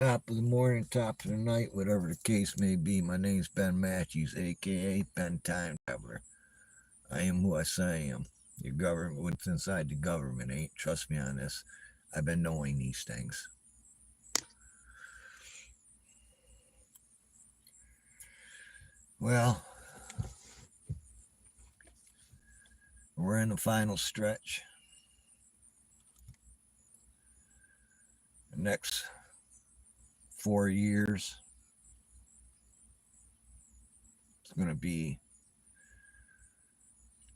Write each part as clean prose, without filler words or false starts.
Top of the morning, top of the night, whatever the case may be. My name's Ben Matthews, aka Ben Time Traveler. I am who I say I am. Your government, what's inside the government ain't. Trust me on this. I've been knowing these things. Well, we're in the final stretch. The next 4 years, it's going to be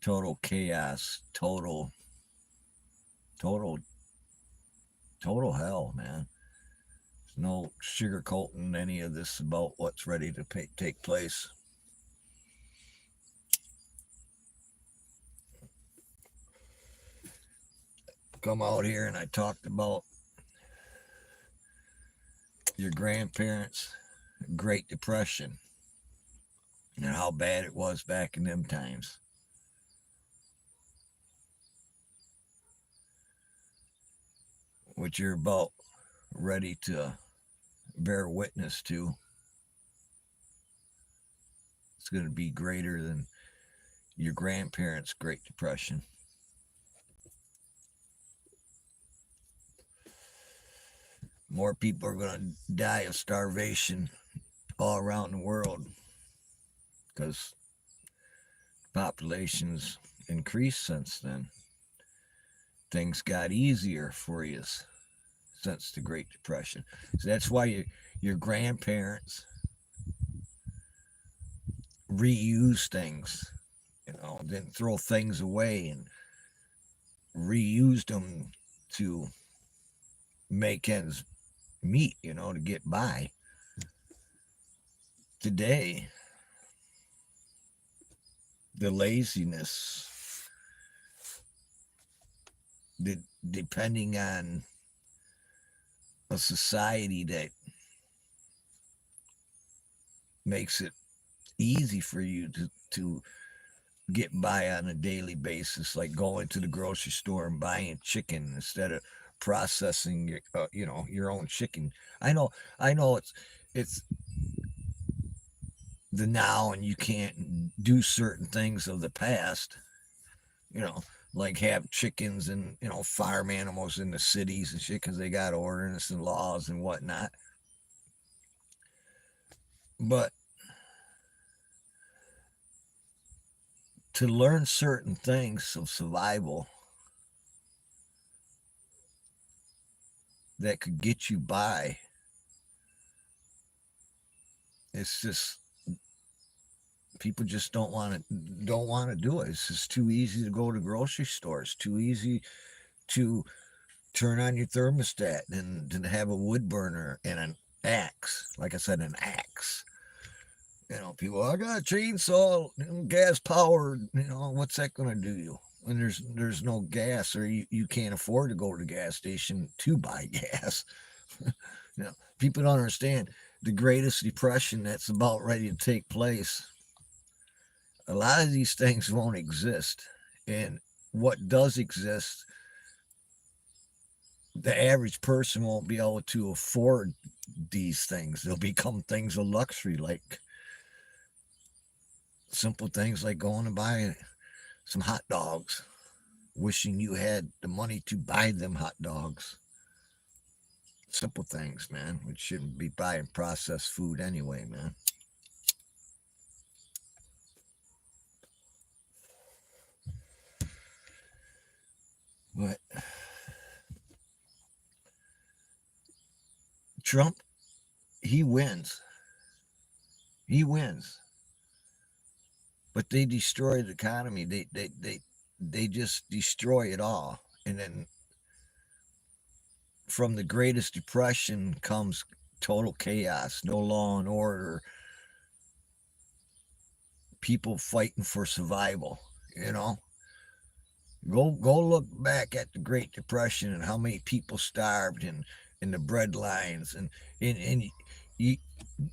total chaos, total, total hell, man. There's no sugarcoating any of this about what's ready to take place. Come out here and I talked about your grandparents' Great Depression and how bad it was back in them times. What you're about ready to bear witness to, it's going to be greater than your grandparents' Great Depression. More people are going to die of starvation all around the world because populations increased since then. Things got easier for you since the Great Depression. So that's why your grandparents reuse things, didn't throw things away and reused them to make ends meet, to get by. Today, the laziness, depending on a society that makes it easy for you to get by on a daily basis, like going to the grocery store and buying chicken instead of processing your own chicken. I know it's the now, and you can't do certain things of the past, like have chickens and farm animals in the cities and shit because they got ordinance and laws and whatnot. But to learn certain things of survival that could get you by, it's just people just don't want to do it. It's just too easy to go to grocery stores. Too easy to turn on your thermostat and to have a wood burner and an axe. Like I said, an axe. People, I got a chainsaw, gas powered. What's that going to do you? When there's no gas, or you can't afford to go to the gas station to buy gas. People don't understand the greatest depression that's about ready to take place. A lot of these things won't exist, and what does exist, the average person won't be able to afford these things. They'll become things of luxury, like simple things like going to buy some hot dogs, wishing you had the money to buy them hot dogs. Simple things, man. We shouldn't be buying processed food anyway, man. But Trump, he wins. He wins. But they destroy the economy. They just destroy it all. And then from the greatest depression comes total chaos, no law and order, people fighting for survival, Go look back at the Great Depression and how many people starved in the bread lines, and you,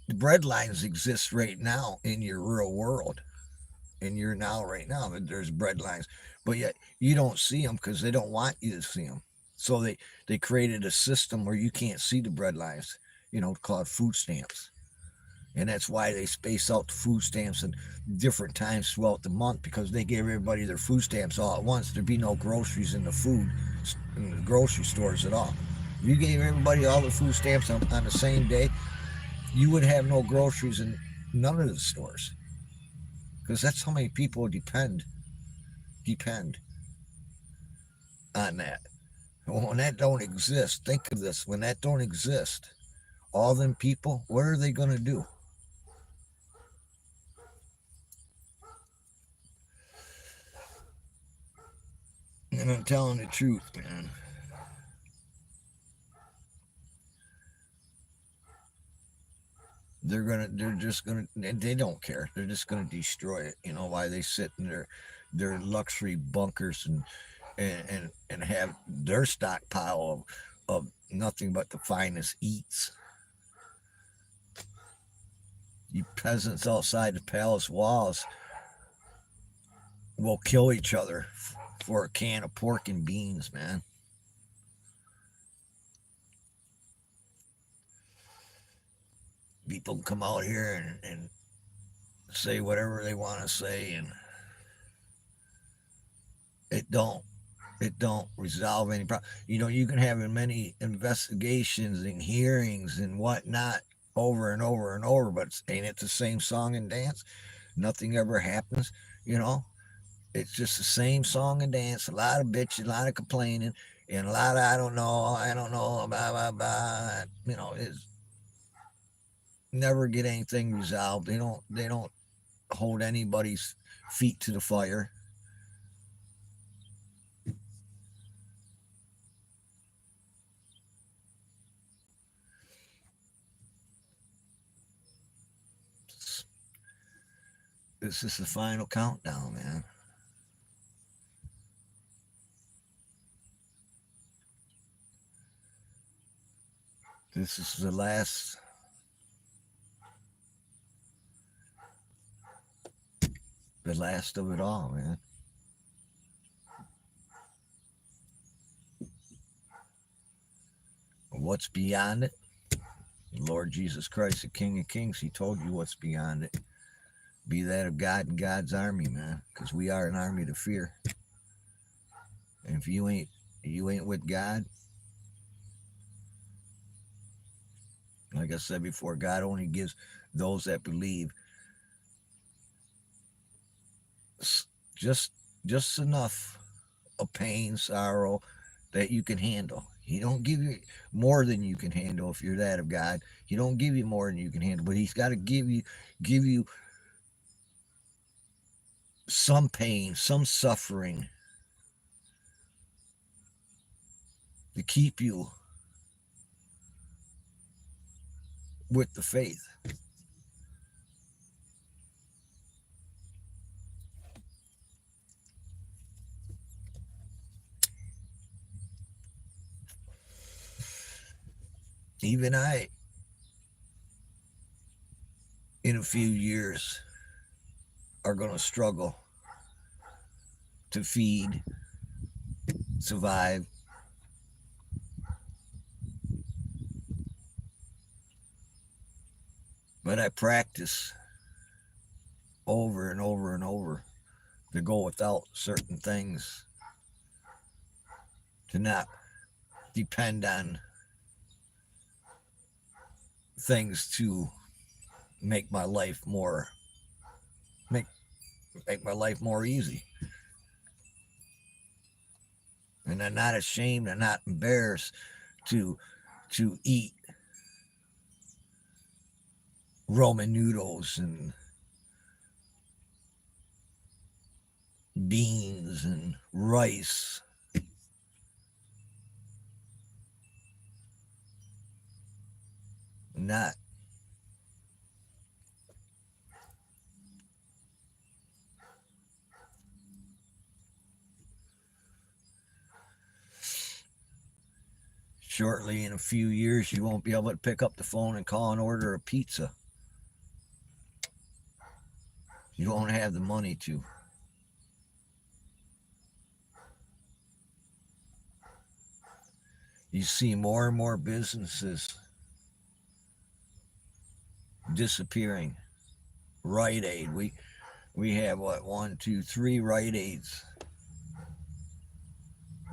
the bread lines exist right now in your real world. And you're now right now that there's bread lines, but yet you don't see them because they don't want you to see them. So they created a system where you can't see the bread lines. called food stamps. And that's why they space out the food stamps at different times throughout the month, because they gave everybody their food stamps all at once. There'd be no groceries in the grocery stores at all. If you gave everybody all their food stamps on the same day, you would have no groceries in none of the stores, because that's how many people depend on that. When that don't exist, think of this: when that don't exist, all them people, what are they going to do? And I'm telling the truth, man. They're just gonna, they don't care. They're just gonna destroy it. You know why? They sit in their luxury bunkers and have their stockpile of nothing but the finest eats. You peasants outside the palace walls will kill each other for a can of pork and beans, man. People come out here and say whatever they want to say, and it don't it don't resolve any problem. You can have many investigations and hearings and whatnot over and over and over, but ain't it the same song and dance? Nothing ever happens. You know, it's just the same song and dance. A lot of bitching, a lot of complaining, and a lot of I don't know, blah blah blah. It's never get anything resolved. They don't hold anybody's feet to the fire. This is the final countdown, man. This is the last of it all, man. What's beyond it? Lord Jesus Christ, the King of Kings, He told you what's beyond it. Be that of God and God's army, man, because we are an army to fear. And if you ain't with God, like I said before, God only gives those that believe just just enough of pain, sorrow that you can handle. He don't give you more than you can handle if you're that of God. He don't give you more than you can handle, but He's got to give you some pain, some suffering to keep you with the faith. Even I, in a few years, are going to struggle to feed, survive. But I practice over and over and over to go without certain things, to not depend on things to make my life more make make my life more easy. And I'm not ashamed, I'm not embarrassed to eat Roman noodles and beans and rice. Not shortly, in a few years, you won't be able to pick up the phone and call and order a pizza. You won't have the money to. You see more and more businesses disappearing. Rite Aid. We have what, 1, 2, 3 Rite Aids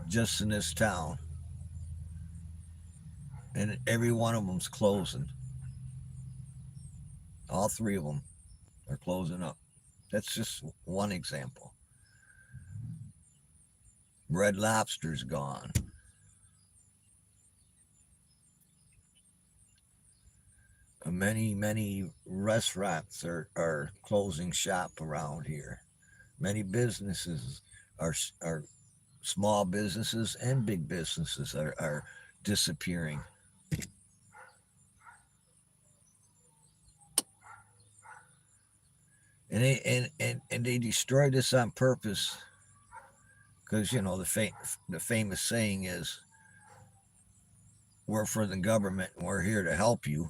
just in this town, and every one of them's closing. All three of them are closing up. That's just one example. Red Lobster's gone. Many restaurants are closing shop around here. Many businesses are small businesses and big businesses are disappearing. And they destroyed this on purpose because you know the famous saying is, we're for the government and we're here to help you.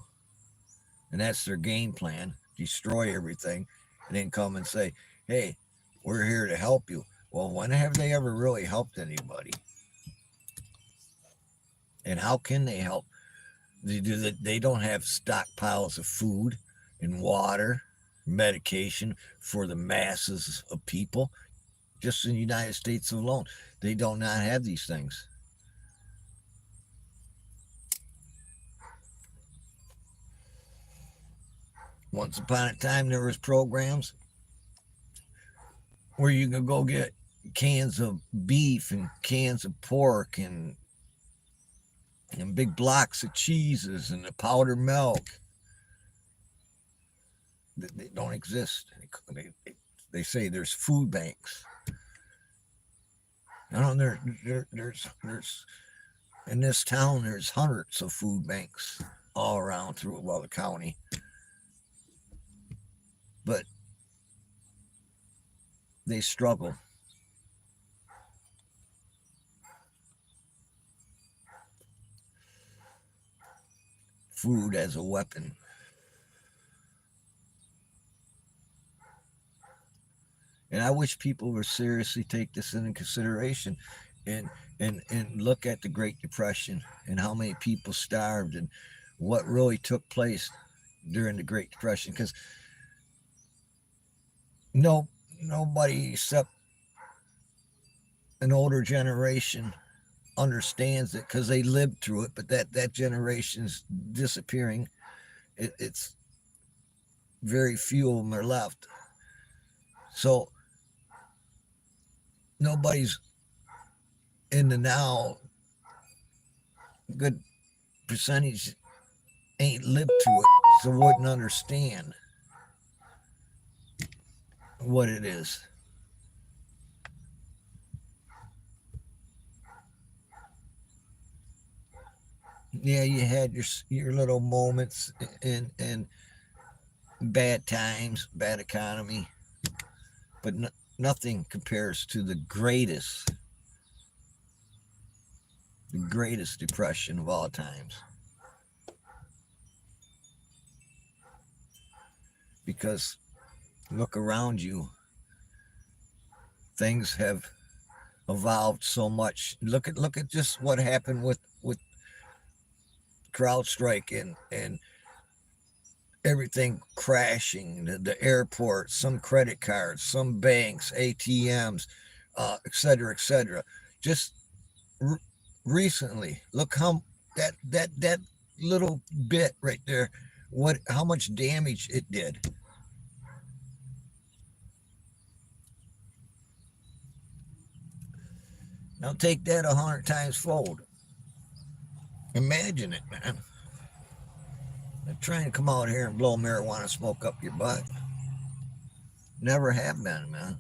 And that's their game plan: destroy everything and then come and say, hey, we're here to help you. Well, when have they ever really helped anybody? And how can they help? They don't have stockpiles of food and water, medication for the masses of people. Just in the United States alone, they do not have these things. Once upon a time, there was programs where you could go get cans of beef and cans of pork and big blocks of cheeses and the powdered milk. They don't exist. They say there's food banks. I don't know. There's in this town. There's hundreds of food banks all around through the county, but they struggle. Food as a weapon. And I wish people would seriously take this into consideration and and look at the Great Depression and how many people starved and what really took place during the Great Depression. Because nobody except an older generation understands it because they lived through it, but that generation's disappearing. It's very few of them are left. So nobody's in the now. Good percentage ain't lived through it, so wouldn't understand what it is. Yeah, you had your little moments in bad times, bad economy, but nothing compares to the greatest depression of all times. Because look around you, things have evolved so much. Look at just what happened with CrowdStrike and everything crashing, the airport, some credit cards, some banks, ATMs, et cetera, et cetera. Just recently, look how that little bit right there, how much damage it did. Now take that 100 times fold. Imagine it, man. They're trying to come out here and blow marijuana smoke up your butt. Never have been, man.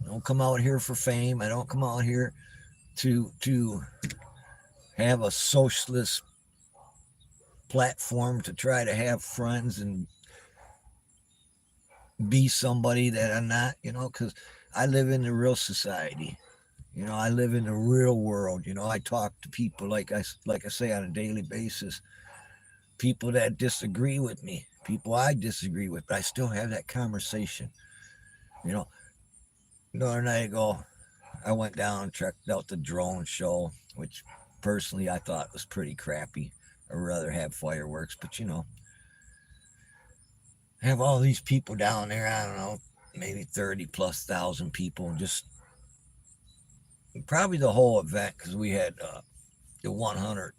I don't come out here for fame. I don't come out here to have a socialist platform to try to have friends and be somebody that I'm not, because I live in the real society. I live in the real world. I talk to people like I say on a daily basis. People that disagree with me, people I disagree with, but I still have that conversation. The other night ago, I went down and checked out the drone show, which personally, I thought it was pretty crappy. I'd rather have fireworks, but have all these people down there. I don't know, maybe 30 plus thousand people, and just probably the whole event because we had the 100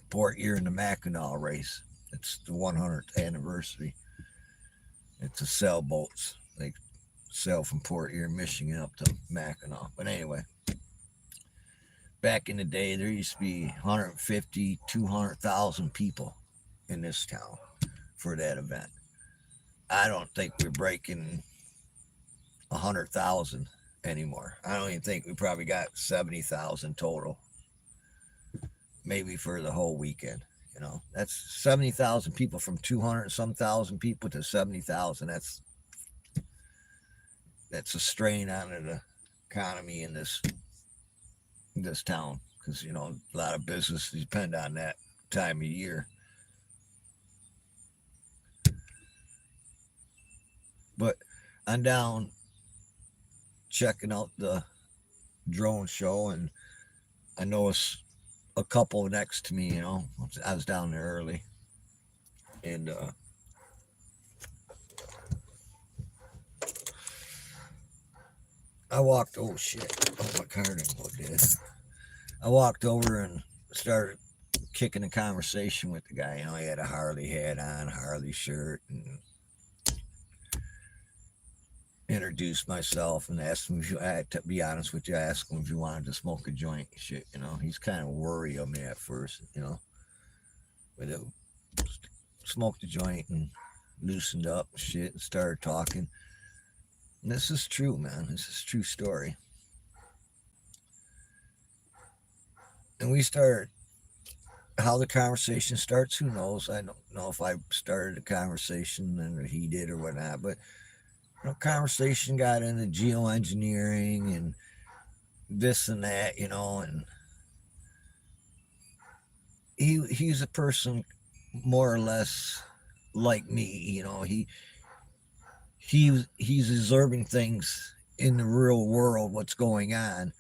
Port Erie in the Mackinac race. It's the 100th anniversary. It's a sailboats. They sail from Port Erie, Michigan up to Mackinac. But anyway, back in the day, there used to be 150, 200,000 people in this town for that event. I don't think we're breaking 100,000 anymore. I don't even think we probably got 70,000 total, maybe for the whole weekend. That's 70,000 people from 200 some thousand people to 70,000. That's a strain on the economy in this town because a lot of businesses depend on that time of year. But I'm down checking out the drone show, and I noticed a couple next to me. I was down there early, and I walked. Oh shit! Oh, my car didn't go dead. I walked over and started kicking a conversation with the guy. He had a Harley hat on, Harley shirt, and introduced myself and asked him if I had to be honest with you, I asked him if he wanted to smoke a joint. Shit, he's kind of worried of me at first, but it smoked a joint and loosened up and shit and started talking. And this is true, man. This is a true story. And we started. How the conversation starts, who knows? I don't know if I started the conversation and he did or whatnot, but conversation got into geoengineering and this and that, and he's a person more or less like me, he's observing things in the real world, what's going on.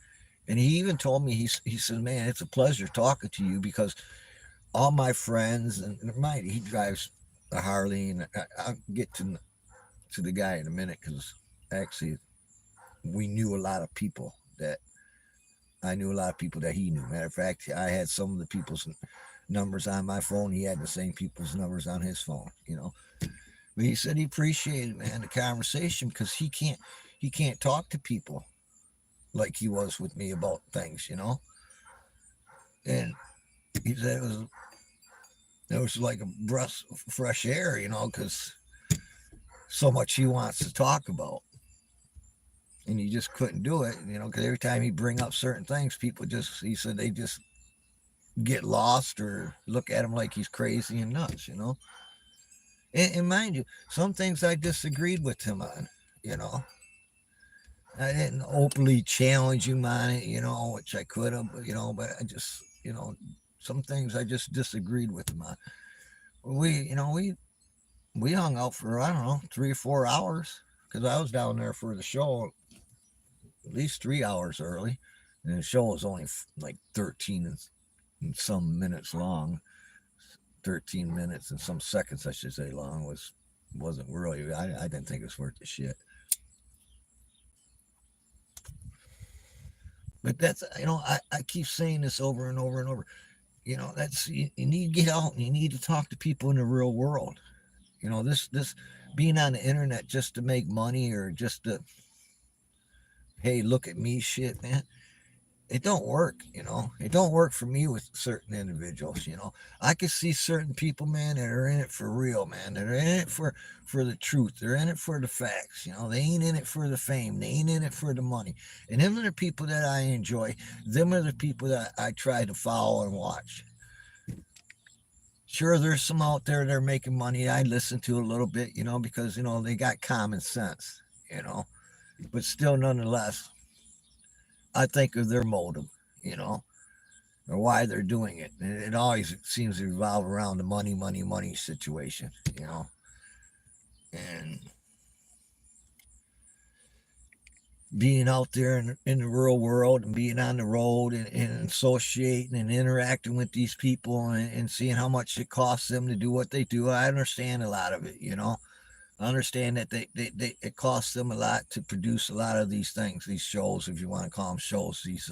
And he even told me, he said, man, it's a pleasure talking to you because all my friends, and he drives a Harley, and I'll get to the guy in a minute because actually we knew a lot of people that I knew a lot of people that he knew. Matter of fact, I had some of the people's numbers on my phone. He had the same people's numbers on his phone. But he said he appreciated, man, the conversation because he can't talk to people like he was with me about things. And he said it was like a breath of fresh air, because so much he wants to talk about. And he just couldn't do it, because every time he bring up certain things, people he said they just get lost or look at him like he's crazy and nuts, And mind you, some things I disagreed with him on, I didn't openly challenge him on it, which I could have, but I just, some things I just disagreed with him on. We hung out for, I don't know, 3 or 4 hours because I was down there for the show at least 3 hours early. And the show was only like 13 and some minutes long. 13 minutes and some seconds, I should say, long. Wasn't really, I didn't think it was worth the shit. But that's, I keep saying this over and over and over. That's, you need to get out and you need to talk to people in the real world. This being on the internet just to make money or just to, hey, look at me shit, man. It don't work, It don't work for me with certain individuals, I can see certain people, man, that are in it for real, man. They're in it for the truth. They're in it for the facts, They ain't in it for the fame. They ain't in it for the money. And them are the people that I enjoy. Them are the people that I try to follow and watch. Sure, there's some out there that are making money. I listen to a little bit, because they got common sense, but still, nonetheless, I think of their motive, or why they're doing it. And it always seems to revolve around the money, money, money situation, And being out there in the real world and being on the road and associating and interacting with these people and seeing how much it costs them to do what they do. I understand a lot of it, you know. I understand that they it costs them a lot to produce a lot of these things, these shows, if you want to call them shows, these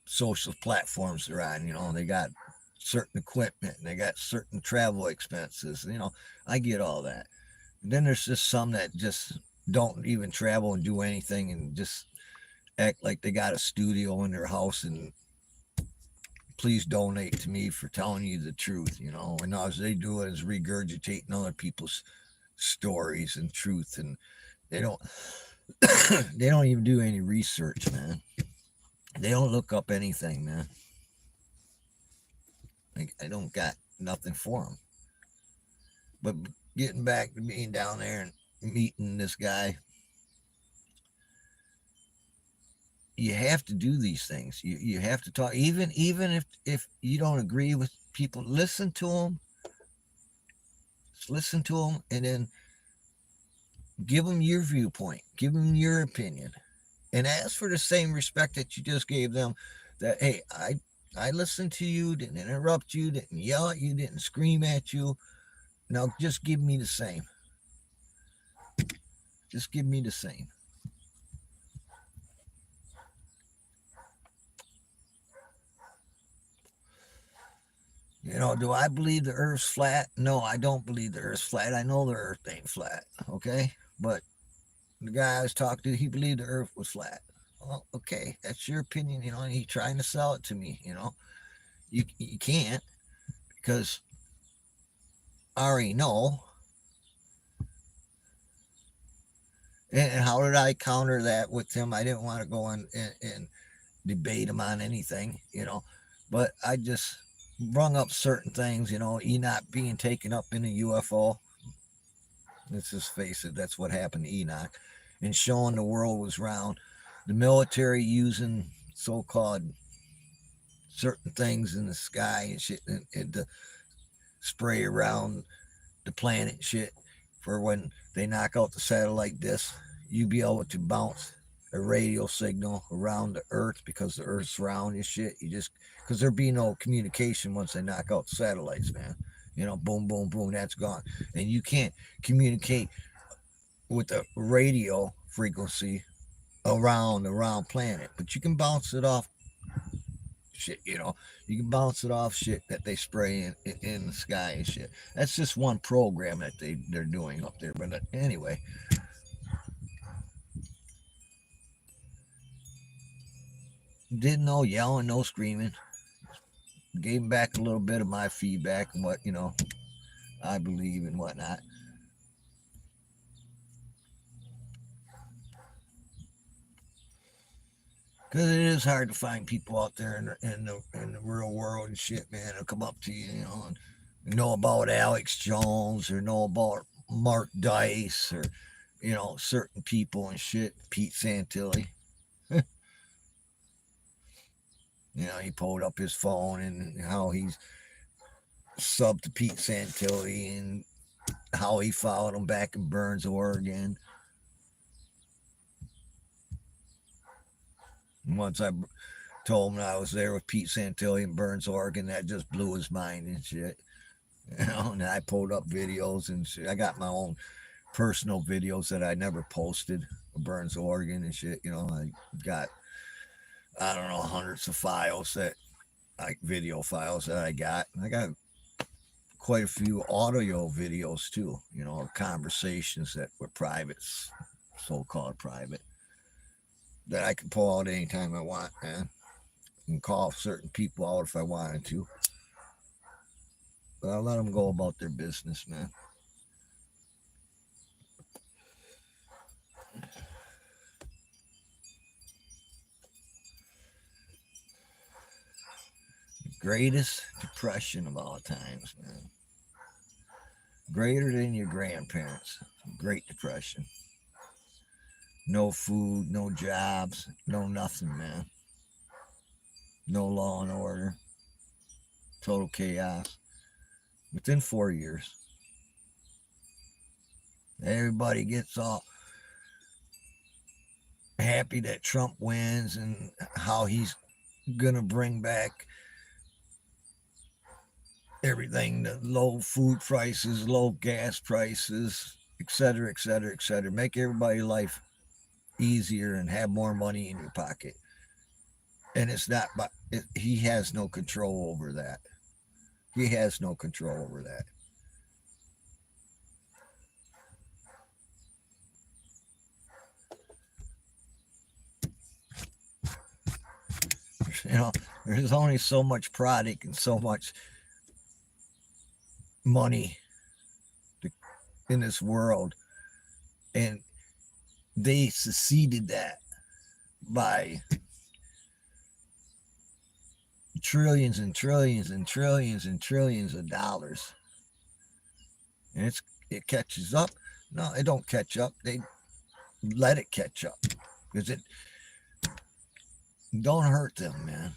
social platforms they're on. You know, they got certain equipment and they got certain travel expenses. You know, I get all that. And then there's just some that just don't even travel and do anything and just act like they got a studio in their house and please donate to me for telling you the truth, you know. And all they do is regurgitating other people's stories and truth, and they don't they don't even do any research, man. They don't look up anything, man. Like, I don't got nothing for them. But getting back to being down there and meeting this guy, you have to do these things. You have to talk, even if you don't agree with people. Listen to them. Just listen to them, and then give them your viewpoint. Give them your opinion, and ask for the same respect that you just gave them. That, hey, I listened to you, didn't interrupt you, didn't yell at you, didn't scream at you. Now just give me the same. Just give me the same. You know, do I believe the earth's flat? No, I don't believe the earth's flat. I know the earth ain't flat, okay? But the guy I was talking to, he believed the earth was flat. Well, okay, that's your opinion, you know, and he's trying to sell it to me, you know. You can't, because I already know. And how did I counter that with him? I didn't want to go and debate him on anything, you know, but I just brung up certain things, you know, Enoch being taken up in a UFO. Let's just face it, that's what happened to Enoch, and showing the world was round. The military using so-called certain things in the sky and shit and to spray around the planet and shit for when they knock out the satellite disc, you be able to bounce a radio signal around the earth because the earth's round and shit. You just, because there be no communication once they knock out the satellites, man. You know, boom, boom, boom, that's gone. And you can't communicate with the radio frequency around planet, but you can bounce it off shit, you know. You can bounce it off shit that they spray in the sky and shit. That's just one program that they're doing up there. But anyway, did no yelling, no screaming. Gave back a little bit of my feedback and what, you know, I believe and whatnot. Because it is hard to find people out there in the real world and shit, man, who come up to you, you know, and know about Alex Jones or know about Mark Dice or, you know, certain people and shit. Pete Santilli. You know, he pulled up his phone and how he's subbed to Pete Santilli and how he followed him back in Burns, Oregon. And once I told him I was there with Pete Santilli in Burns, Oregon, that just blew his mind and shit. You know, and I pulled up videos and shit. I got my own personal videos that I never posted of Burns, Oregon and shit. You know, I got, I don't know, hundreds of files that, like video files that I got. I got quite a few audio videos too, you know, conversations that were private, so called private, that I can pull out anytime I want, man. And call certain people out if I wanted to. But I'll let them go about their business, man. Greatest depression of all times, man. Greater than your grandparents. Great Depression. No food, no jobs, no nothing, man. No law and order. Total chaos. Within 4 years, everybody gets all happy that Trump wins and how he's gonna bring back everything, the low food prices, low gas prices, et cetera, et cetera, et cetera. Make everybody's life easier and have more money in your pocket. And it's not, but he has no control over that. He has no control over that. You know, there's only so much product and so much money in this world, and they succeeded that by trillions and trillions and trillions and trillions of dollars. And it catches up. No, it don't catch up. They let it catch up because it don't hurt them, man.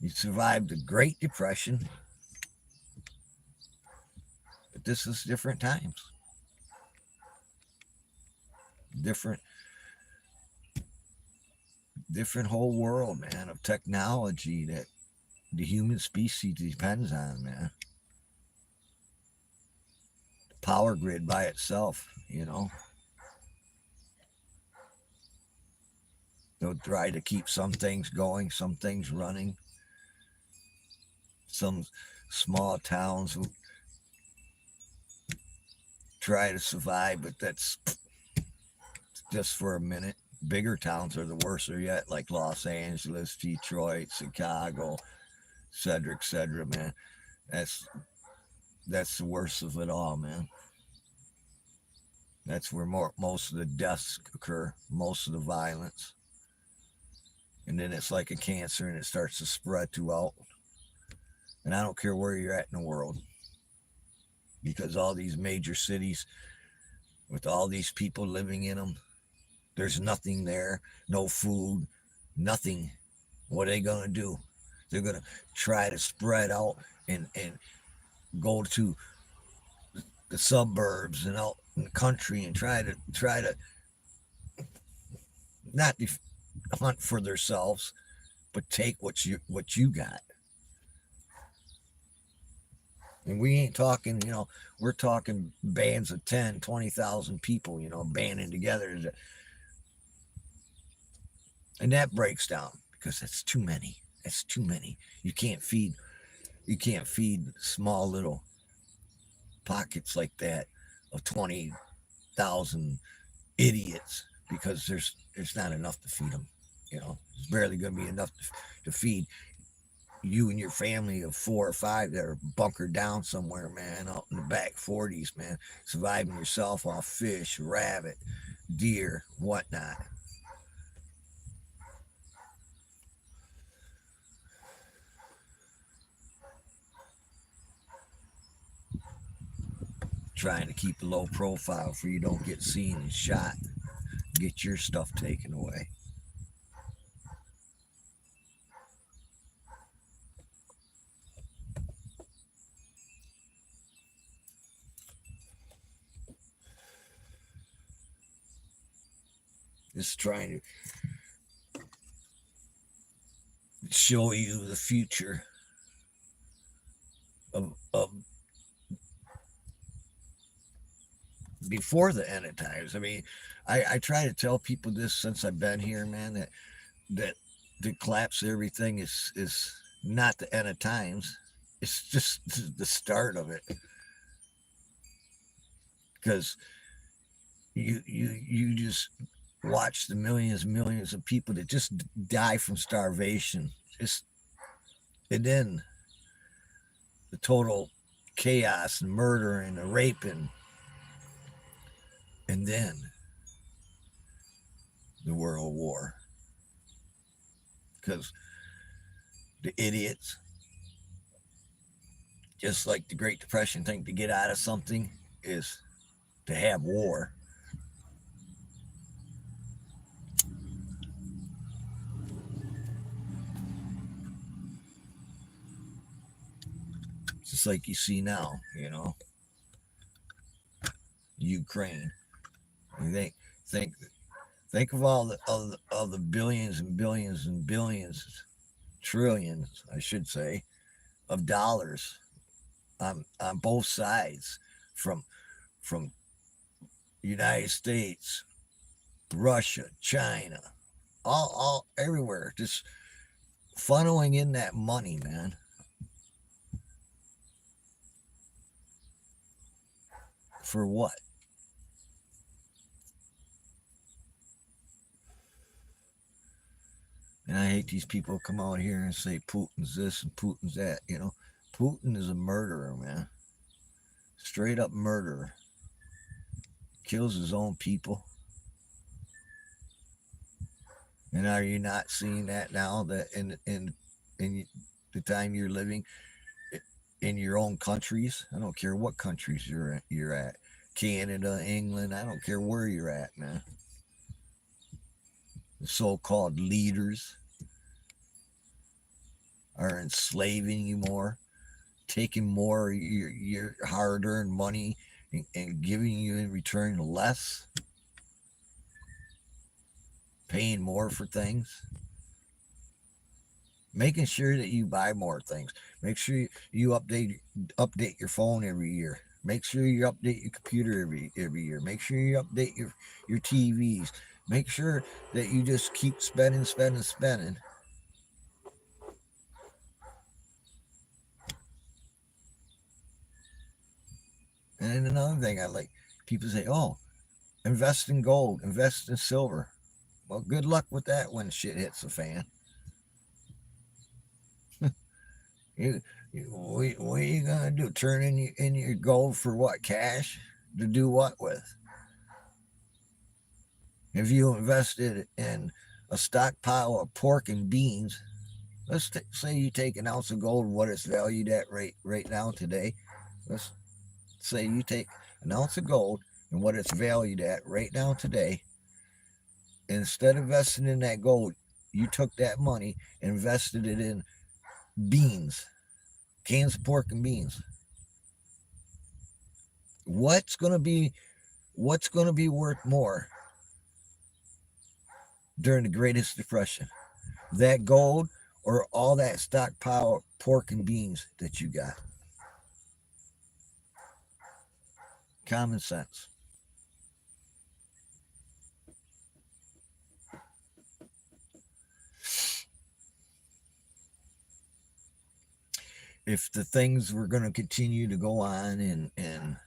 You survived the Great Depression, but this is different times. Different whole world, man, of technology that the human species depends on, man. The power grid by itself, you know. They'll try to keep some things going, some things running. Some small towns will try to survive, but that's just for a minute. Bigger towns are the worst yet, like Los Angeles, Detroit, Chicago, et cetera, man. That's the worst of it all, man. That's where most of the deaths occur, most of the violence. And then it's like a cancer and it starts to spread throughout. And I don't care where you're at in the world, because all these major cities with all these people living in them, there's nothing there, no food, nothing. What are they going to do? They're going to try to spread out and go to the suburbs and out in the country and try to not hunt for themselves, but take what you got. And we ain't talking, we're talking bands of 10, 20,000 people, banding together. And that breaks down because that's too many. That's too many. You can't feed small little pockets like that of 20,000 idiots, because there's not enough to feed them. It's barely going to be enough to feed you and your family of 4 or 5 that are bunkered down somewhere, man, out in the back 40s, man, surviving yourself off fish, rabbit, deer, whatnot. Trying to keep a low profile so you don't get seen and shot, get your stuff taken away. Just trying to show you the future of before the end of times. I mean, I try to tell people this since I've been here, man, that the collapse of everything is not the end of times. It's just the start of it. Because you just watch the millions of people that just die from starvation. And then the total chaos and murder and the raping, and then the World War. Because the idiots, just like the Great Depression, think to get out of something is to have war. Just like you see now, Ukraine. You think think of all of the billions and billions and billions, trillions, I should say, of dollars on both sides, from from United States, Russia, China, all everywhere, just funneling in that money, man. For what? And I hate these people come out here and say Putin's this and Putin's that. Putin is a murderer, man. Straight up murderer. Kills his own people. And are you not seeing that now, that in the time you're living in your own countries? I don't care what countries you're at. Canada, England, I don't care where you're at, man. The so-called leaders are enslaving you more, taking more of your hard-earned money and giving you in return less, paying more for things, making sure that you buy more things. Make sure you update your phone every year. Make sure you update your computer every year. Make sure you update your TVs. Make sure that you just keep spending, spending, spending. And then another thing I like, people say, "Oh, invest in gold, invest in silver." Well, good luck with that when shit hits the fan. You, what are you gonna do? Turn in your gold for what? Cash? To do what with? If you invested in a stockpile of pork and beans, let's say you take an ounce of gold, what it's valued at right now today. Let's say you take an ounce of gold and what it's valued at right now today. Instead of investing in that gold, you took that money and invested it in beans, cans of pork and beans. What's gonna be worth more during the Greatest Depression? That gold or all that stockpile of pork and beans that you got? Common sense. If the things were going to continue to go on and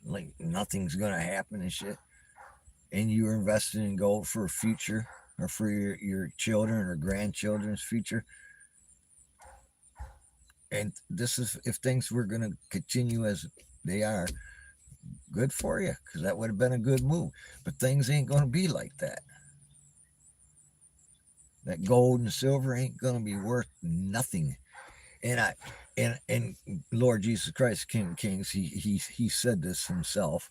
like nothing's going to happen and shit, and you were investing in gold for a future or for your children or grandchildren's future, and this is if things were going to continue as they are, good for you, because that would have been a good move. But things ain't going to be like that. That gold and silver ain't going to be worth nothing. And and Lord Jesus Christ, King of Kings, he said this himself.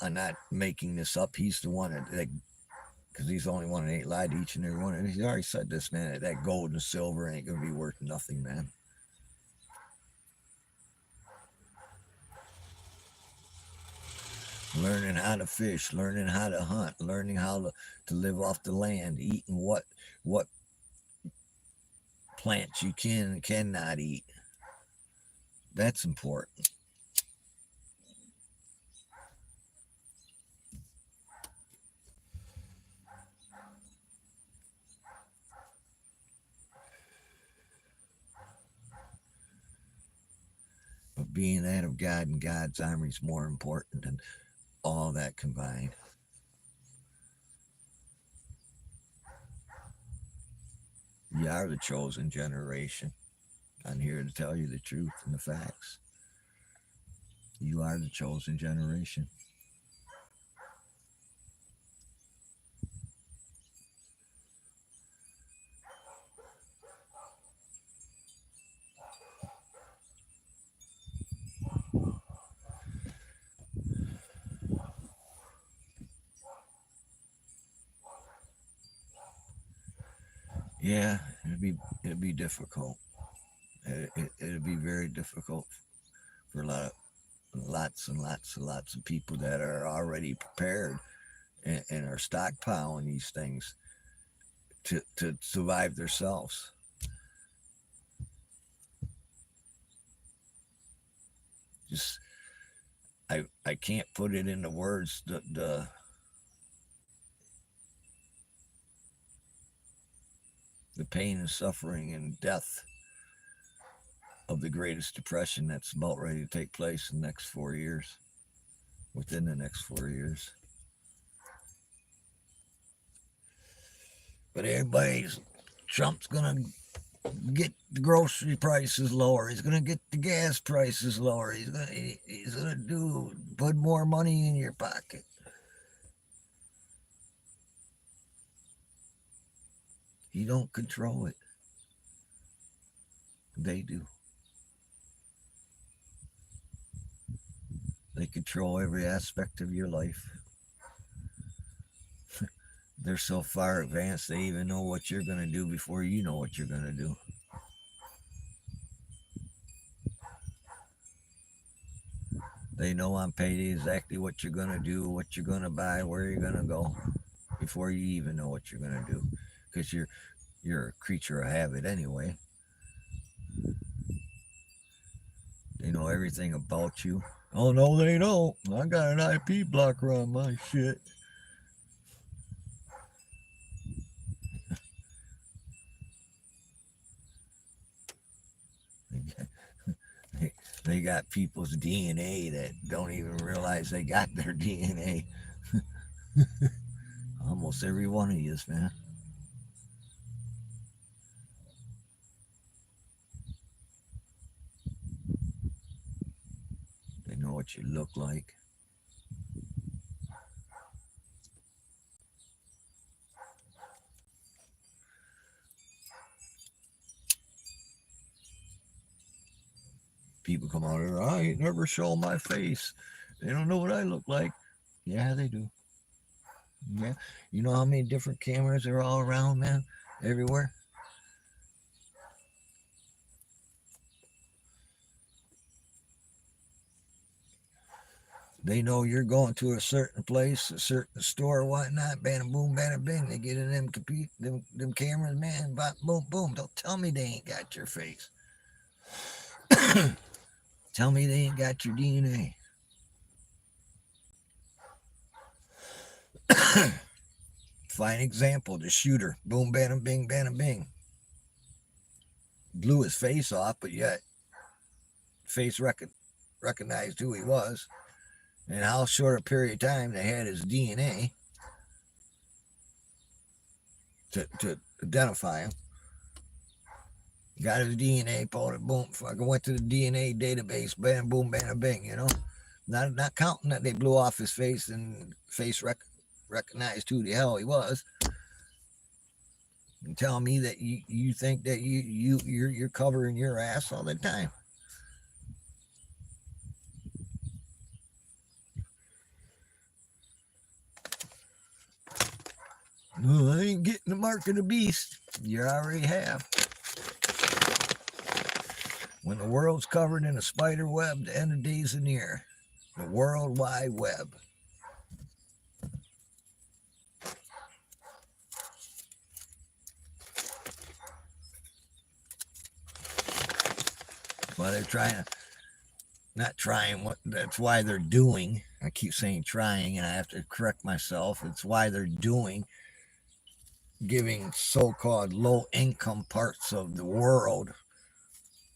I'm not making this up. He's the one that because he's the only one that ain't lied to each and every one. And he's already said this, man. That gold and silver ain't gonna be worth nothing, man. Learning how to fish, learning how to hunt, learning how to live off the land, eating what plants you can and cannot eat. That's important. But being that of God and God's army is more important than all that combined. You are the chosen generation. I'm here to tell you the truth and the facts. You are the chosen generation. Yeah, it'd be difficult. It'd be very difficult for lots and lots and lots of people that are already prepared. and are stockpiling these things to survive themselves. Just I can't put it into words. The pain and suffering and death of the greatest depression that's about ready to take place in the next 4 years, within the next 4 years. But Trump's gonna get the grocery prices lower. He's gonna get the gas prices lower. He's gonna put more money in your pocket. You don't control it. They do. They control every aspect of your life. They're so far advanced, they even know what you're going to do before you know what you're going to do. They know on payday exactly what you're going to do, what you're going to buy, where you're going to go, before you even know what you're going to do. Because you're a creature of habit anyway. They know everything about you. Oh, no, they don't. I got an IP blocker on my shit. They got people's DNA that don't even realize they got their DNA. Almost every one of you, man. They know what you look like. People come out here, I ain't never show my face. They don't know what I look like. Yeah, they do. Yeah. You know how many different cameras are all around, man? Everywhere? They know you're going to a certain place, a certain store, whatnot. Bada boom, bada bing. They get in them cameras, man. Boom, boom. Don't tell me they ain't got your face. Tell me they ain't got your DNA. Fine example, the shooter. Boom, bada bing, bada bing. Blew his face off, but yet face recognized who he was. And how short a period of time they had his DNA to identify him. Got his DNA, pulled it, boom, fucking went to the DNA database, bam, boom, bam, bing, you know? Not counting that they blew off his face and face recognized who the hell he was. And tell me that you think that you're covering your ass all the time. Well, I ain't getting the mark of the beast. You already have. When the world's covered in a spider web, the end of days are near. The World Wide Web. Well, they're trying to, not trying, that's why they're doing, I keep saying trying and I have to correct myself, it's why they're doing, giving so-called low-income parts of the world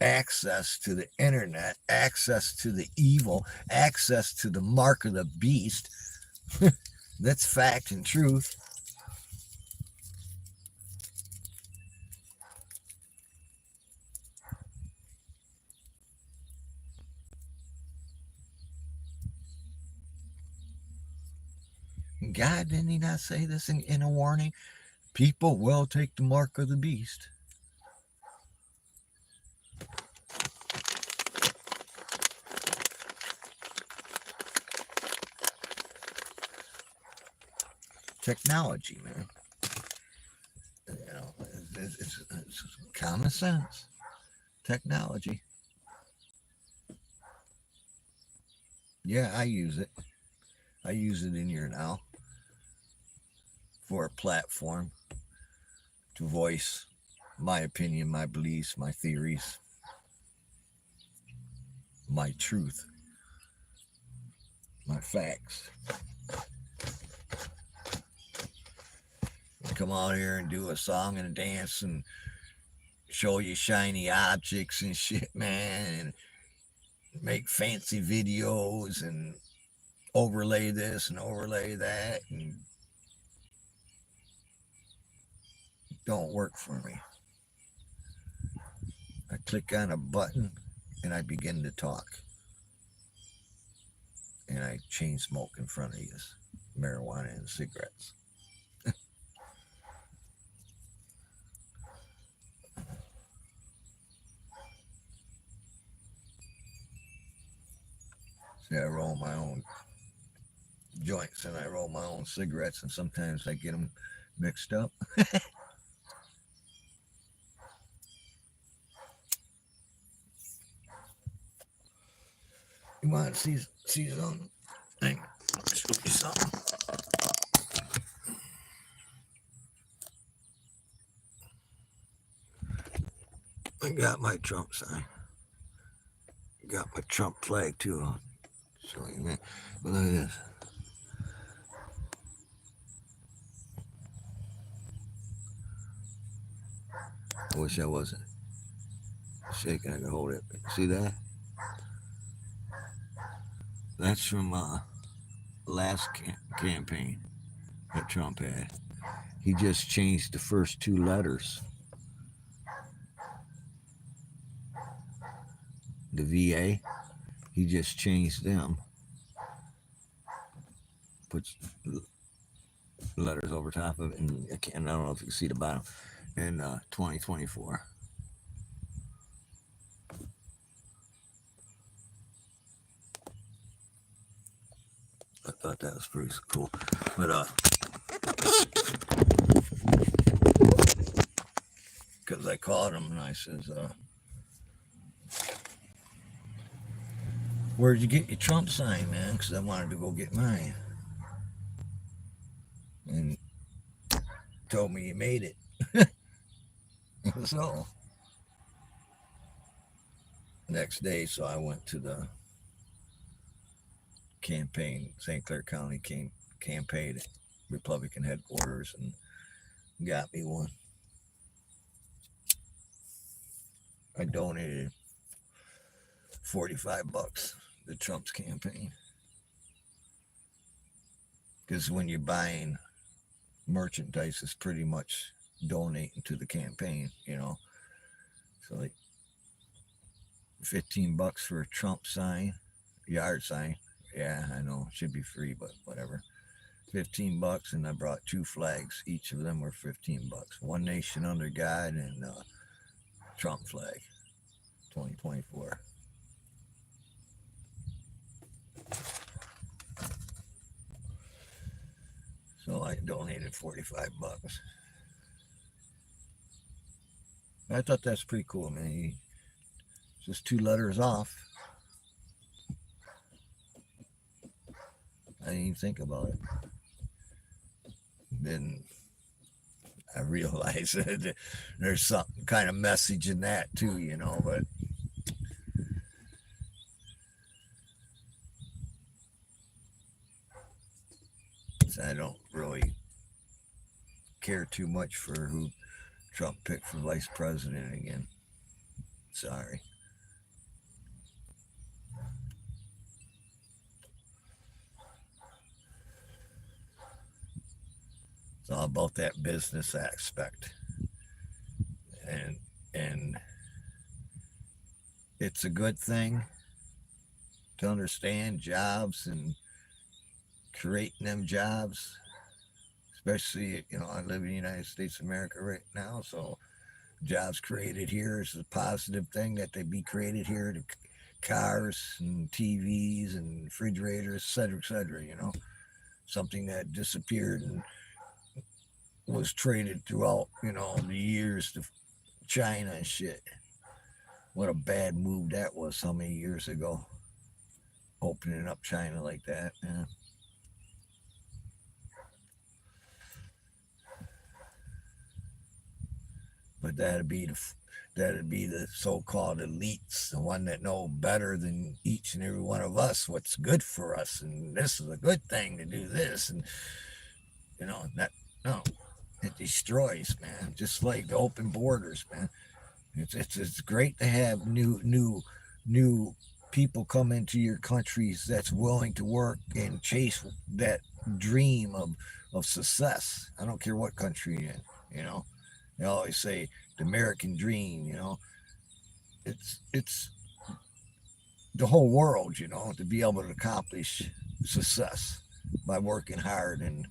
access to the internet, access to the evil, access to the mark of the beast. That's fact and truth. God, didn't he not say this in a warning? People will take the mark of the beast. Technology, man. You know, it's common sense. Technology. Yeah, I use it. I use it in here now. for a platform to voice my opinion, my beliefs, my theories, my truth, my facts. Come out here and do a song and a dance and show you shiny objects and shit, man, and make fancy videos and overlay this and overlay that, and don't work for me. I click on a button and I begin to talk. And I chain smoke in front of you, marijuana and cigarettes. See, I roll my own joints and I roll my own cigarettes, and sometimes I get them mixed up. You want to see something? Hang on, let me show you something. I got my Trump sign. Got my Trump flag too. I'll show you that. But look at this. I wish I wasn't shaking. I could hold it. See that? That's from last campaign that Trump had. He just changed the first two letters. The VA, he just changed them. Puts letters over top of it, and I don't know if you can see the bottom. In 2024. I thought that was pretty cool. But because I called him and I says, where'd you get your Trump sign, man? Because I wanted to go get mine. And told me you made it. So next day, so I went to the campaign, St. Clair County campaign, Republican headquarters, and got me one. I donated $45 to Trump's campaign. Because when you're buying merchandise, it's pretty much donating to the campaign, you know. So like $15 for a Trump sign, yard sign. Yeah, I know, it should be free, but whatever. $15, and I brought 2 flags. Each of them were $15. One Nation Under God and Trump flag, 2024. So I donated $45. I thought that's pretty cool, man. Just 2 letters off. I didn't even think about it. Then I realized that there's some kind of message in that too, you know, but I don't really care too much for who Trump picked for vice president again. Sorry. It's all about that business aspect. And it's a good thing to understand jobs and creating them jobs, especially, you know, I live in the United States of America right now, so jobs created here is a positive thing that they be created here, to cars and TVs and refrigerators, et cetera, you know, something that disappeared and was traded throughout, you know, the years to China and shit. What a bad move that was so many years ago, opening up China like that. Yeah. but that'd be the so-called elites, the one that know better than each and every one of us what's good for us, and this is a good thing to do this, and that no, it destroys, man. Just like the open borders, man. It's great to have new people come into your countries that's willing to work and chase that dream of success. I don't care what country you're in, you know. They always say the American dream, it's the whole world, to be able to accomplish success by working hard. And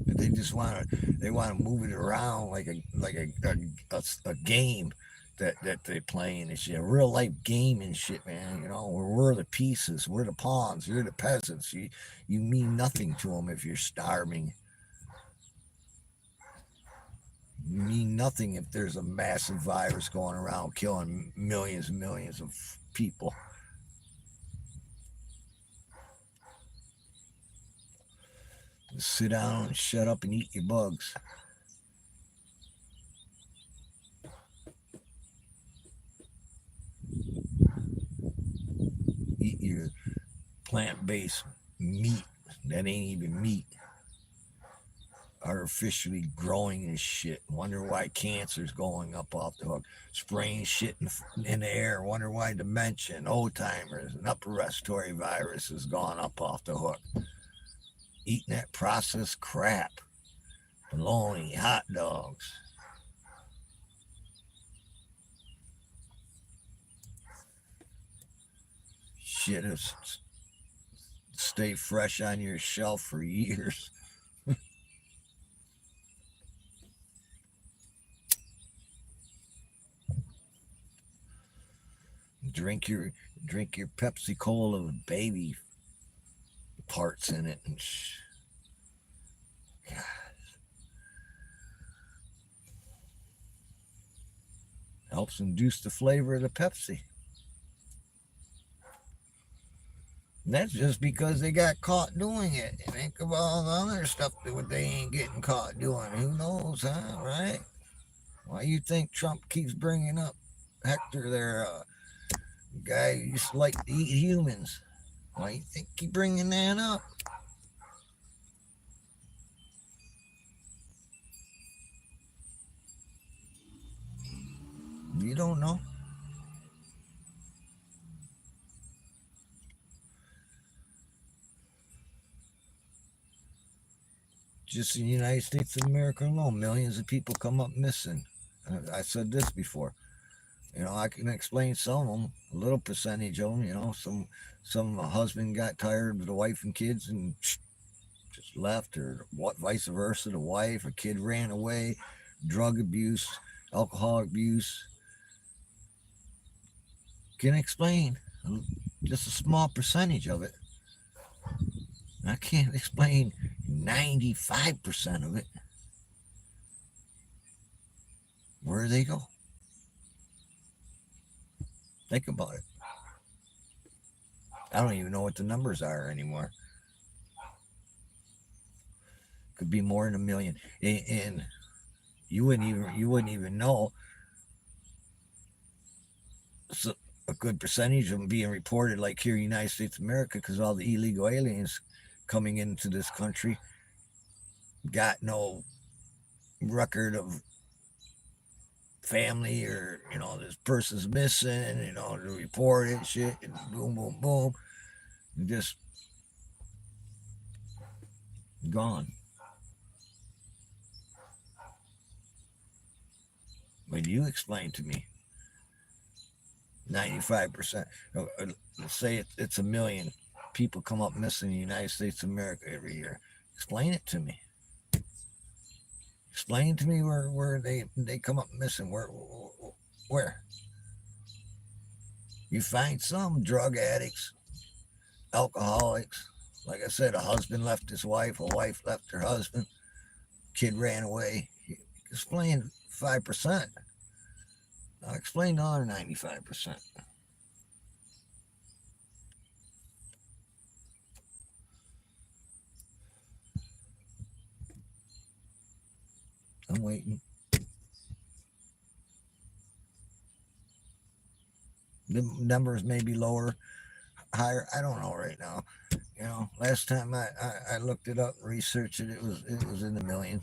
they want to move it around like a game that they play and shit, a real life game and shit, man. Where we're the pieces, we're the pawns, you're the peasants. You mean nothing to them if you're starving. You mean nothing if there's a massive virus going around killing millions and millions of people. Just sit down and shut up and eat your bugs. Eat your plant-based meat that ain't even meat. Artificially growing and shit. Wonder why cancer's going up off the hook. Spraying shit in the air. Wonder why dementia, Alzheimer's, and upper respiratory virus has gone up off the hook. Eating that processed crap. Bologna, hot dogs. Shit has stay fresh on your shelf for years. drink your Pepsi Cola with baby parts in it and God. Helps induce the flavor of the Pepsi. And that's just because they got caught doing it. Think of all the other stuff that they ain't getting caught doing. Who knows, huh? Right? Why you think Trump keeps bringing up Hector there, guy who used to like to eat humans? Why you think he bringing that up? You don't know. Just in the United States of America alone, millions of people come up missing. I said this before. I can explain some of them, a little percentage of them. Some husband got tired of the wife and kids and just left, or what, vice versa. The wife or kid ran away, drug abuse, alcohol abuse. Can explain just a small percentage of it. I can't explain 95% of it. Where do they go? Think about it. I don't even know what the numbers are anymore. Could be more than a million, and you wouldn't even know. So a good percentage of them being reported, like here in the United States of America, because all the illegal aliens coming into this country got no record of family, or this person's missing, to report it, shit, and boom, boom, boom, and just gone. But you explain to me 95%. Let's say it's a million people come up missing in the United States of America every year. Explain it to me. Explain to me where they come up missing. Where? You find some drug addicts, alcoholics. Like I said, a husband left his wife, a wife left her husband, kid ran away. Explain 5%. I'll explain the other 95%. I'm waiting. The numbers may be lower, higher. I don't know right now. Last time I looked it up and researched it, it was in the millions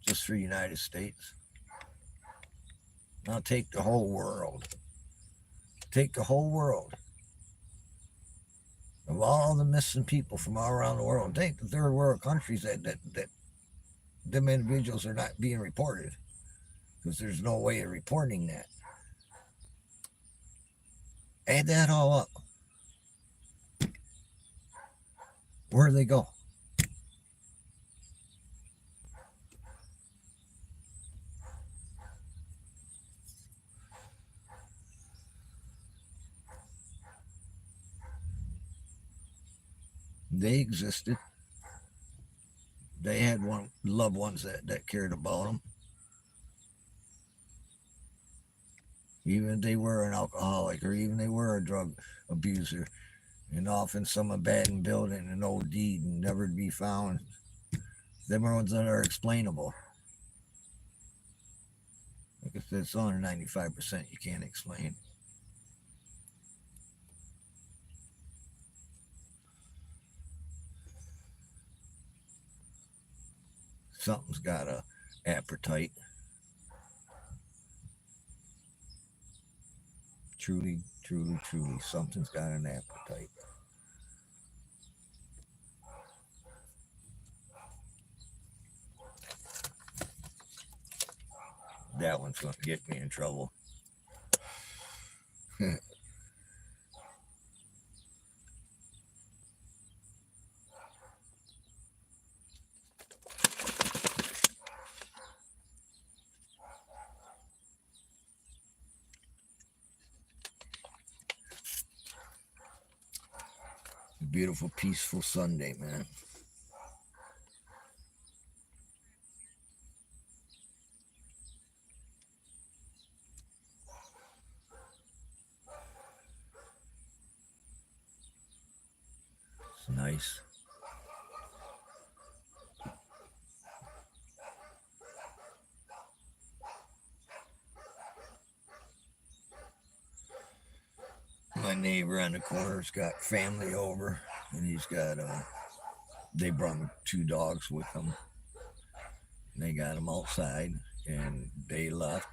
just for United States. Now take the whole world. Take the whole world. Of all the missing people from all around the world, take the third world countries that them individuals are not being reported because there's no way of reporting that. Add that all up. Where do they go? They existed. They had loved ones that cared about them. Even if they were an alcoholic or even they were a drug abuser, and often some abandoned building and OD and never to be found. Them are ones that are explainable. Like I said, it's only 95% you can't explain. Something's got a appetite. Truly, truly, truly, something's got an appetite. That one's going to get me in trouble. Beautiful, peaceful Sunday, man. It's nice. My neighbor on the corner's got family over, and he's got they brought 2 dogs with them. They got them outside, and they left.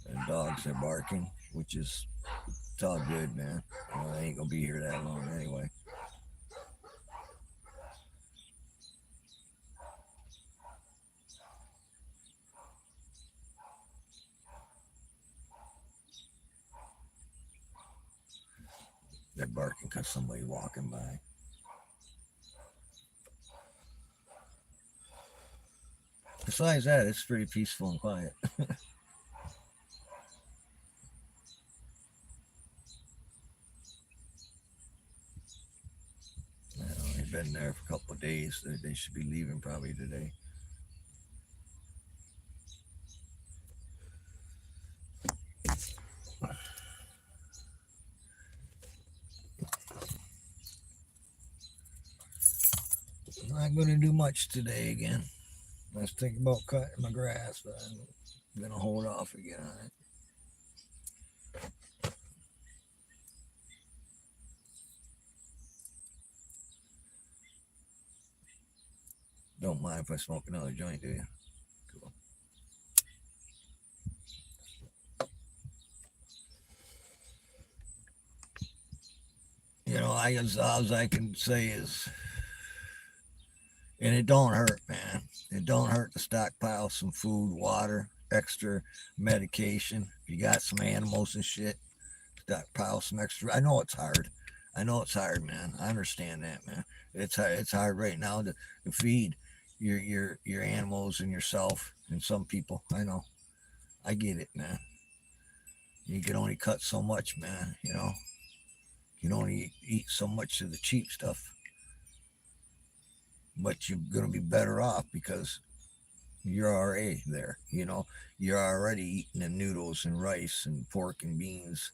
And dogs are barking, which is it's all good, man. They ain't gonna be here that long anyway. They're barking because somebody's walking by. Besides that, it's pretty peaceful and quiet. They've been there for a couple of days. They should be leaving probably today. I'm not going to do much today again. I was thinking about cutting my grass, but I'm going to hold off again on it. Don't mind if I smoke another joint, do you? Cool. I guess all I can say is, and it don't hurt, man. It don't hurt to stockpile some food, water, extra medication. If you got some animals and shit, stockpile some extra. I know it's hard. I know it's hard, man. I understand that, man. It's hard right now to feed your animals and yourself and some people. I know. I get it, man. You can only cut so much, man. You can only eat so much of the cheap stuff. But you're gonna be better off because you're already there. You're already eating the noodles and rice and pork and beans.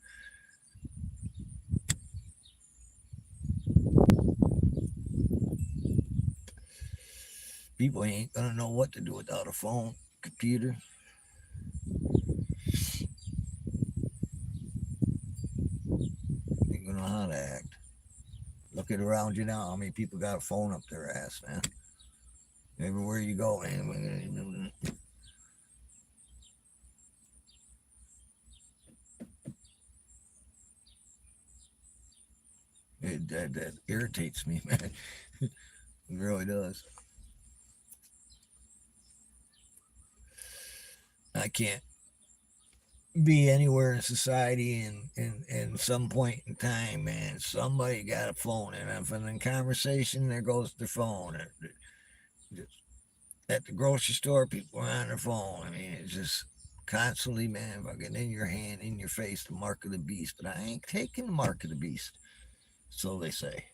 People ain't gonna know what to do without a phone, computer. Ain't gonna know how to act. Look at around you now. How many people got a phone up their ass, man? Everywhere you go, man. That irritates me, man. It really does. I can't be anywhere in society and some point in time, man, somebody got a phone, and if in conversation, there goes their phone. At the grocery store, people are on their phone. I mean, it's just constantly, man, fucking in your hand, in your face, the mark of the beast. But I ain't taking the mark of the beast, so they say.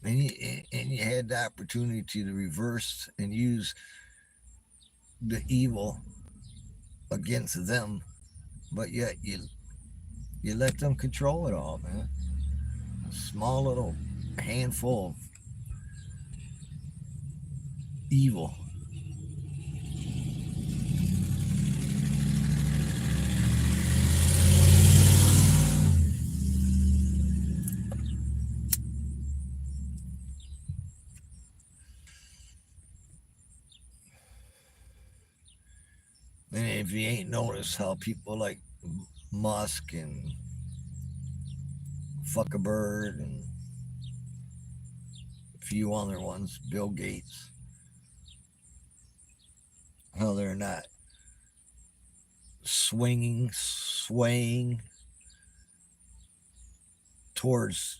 And you had the opportunity to reverse and use the evil against them, but yet you let them control it all, man. A small little handful of evil. And if you ain't noticed how people like Musk and Fuckerbird and a few other ones, Bill Gates, how they're not swaying towards,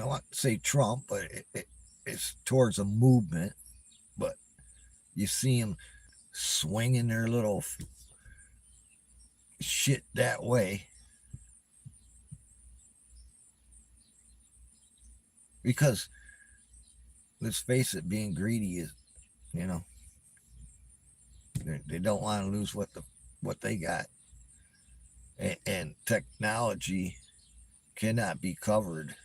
I want to say Trump, but it's towards a movement. But you see them swinging their little shit that way because, let's face it, being greedy is, you know, they don't want to lose what they got, and technology cannot be covered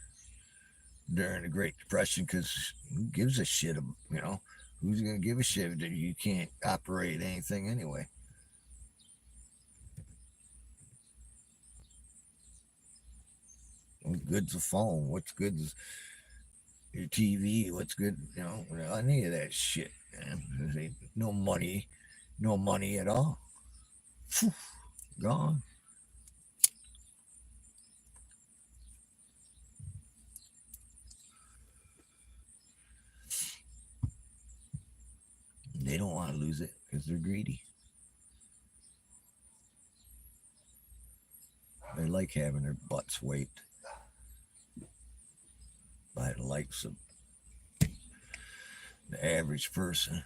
during the Great Depression because who gives a shit? You know, who's gonna give a shit that you can't operate anything anyway? What's good's a phone? What's good is your TV? What's good? You know, any of that shit, man. There ain't no money at all. Phew, gone. They don't want to lose it because they're greedy. They like having their butts wiped by the likes of the average person.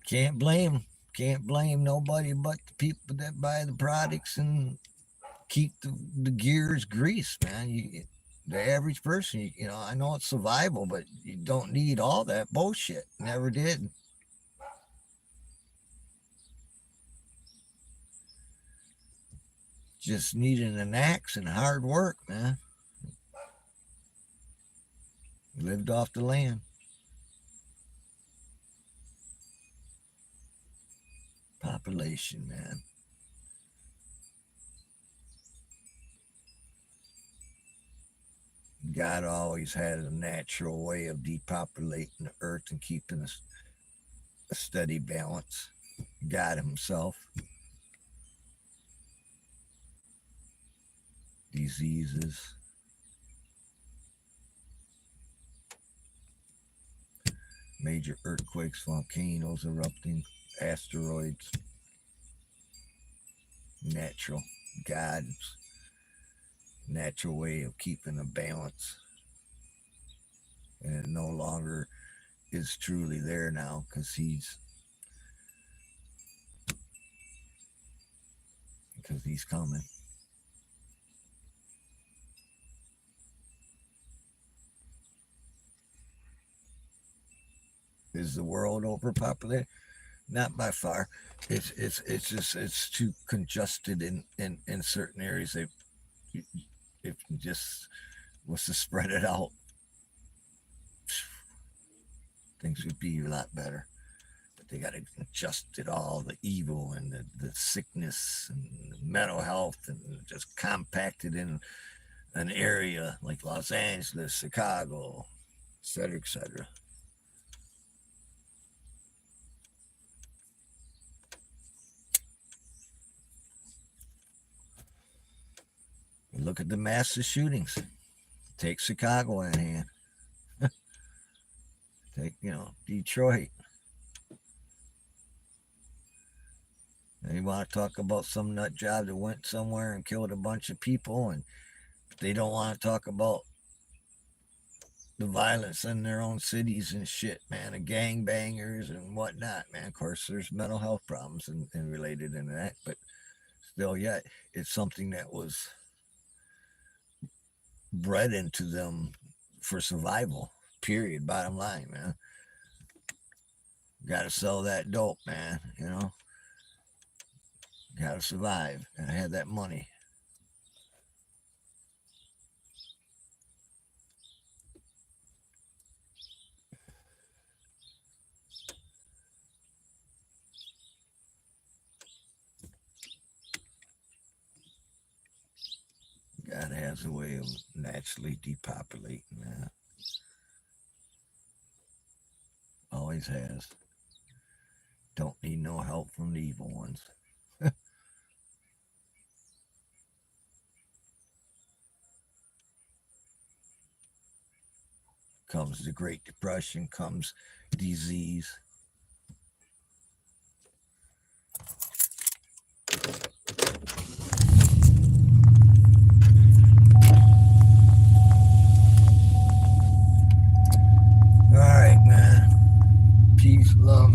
Can't blame nobody but the people that buy the products and keep the gears greased, man. The average person, I know it's survival, but you don't need all that bullshit. Never did. Just needed an axe and hard work, man. Lived off the land. Population, man. God always had a natural way of depopulating the earth and keeping a steady balance. God himself. Diseases. Major earthquakes, volcanoes erupting, asteroids. Natural. God's natural way of keeping a balance. And it no longer is truly there now because he's coming. Is the world overpopulated? Not by far. It's too congested in certain areas. If you just was to spread it out, things would be a lot better. But they got to adjust it all, the evil and the sickness and the mental health, and just compact it in an area like Los Angeles, Chicago, etc., etc. Look at the massive shootings. Take Chicago in hand. Take, Detroit. They want to talk about some nut job that went somewhere and killed a bunch of people, and they don't want to talk about the violence in their own cities and shit, man, the gangbangers and whatnot, man. Of course, there's mental health problems and related in that, but still, yeah, it's something that was bred into them for survival, period, bottom line, man. Got to sell that dope, man, Got to survive, and I had that money. God has a way of naturally depopulating, man. Always has. Don't need no help from the evil ones. Comes the Great Depression, comes disease. All right, man. Peace, love,